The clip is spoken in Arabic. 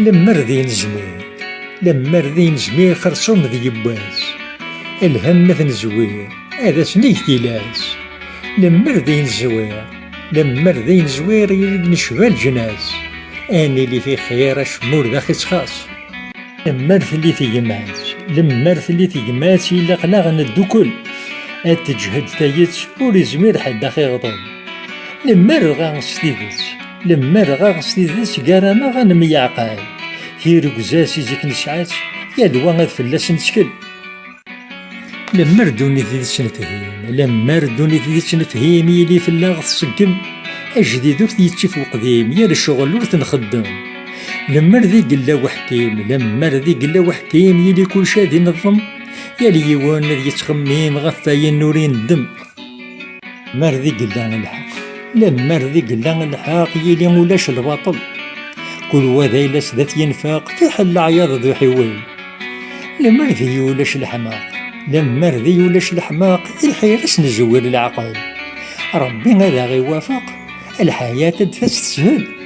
لمر ذي نجمير، لمر ذي نجمير خرصوم ذي يباس، الهم مثل زوير هذا سنيك تيلاس. لمر ذي نزوير، لمر ذي نزوير يريد نشبه الجناس، اني اللي في خير اشمور ذا خاص. لمر ثلي في يماس، لمر ثلي في يماس إلا قلاغ ندوكل، اتجهد تايت ورزمير حد اخي غضب. لمر غاغس تيدس، لمر غاغس تيدس قارما غنمي عقال، هيرو قزاسي زيك نسعات يا الواغ فلاس نتشكل. لمر دوني ذيس نفهيم، لمر دوني ذيس نفهيم يلي فلاغ تسقم، اجديد ور تيتشف وقديم يا الشغل ور تنخدم. لمر ذي قلا وحكيم، لمر ذي قلا وحكيم يلي كل شادي نظم، يا لي يوان ذي يتخميم غفاين نور يندم. مر ذي قلا الحق، لمر ذي قلا الحق يلي مولاش الباطل، كل وذا إلاس ذات ينفاق في حل عياض ذو حوال. لمر ذي يولاش الحماق، لمر ذي يولاش الحماق الحيرس نزول العقل. ربي هذا غيوافق الحياة تستسهل.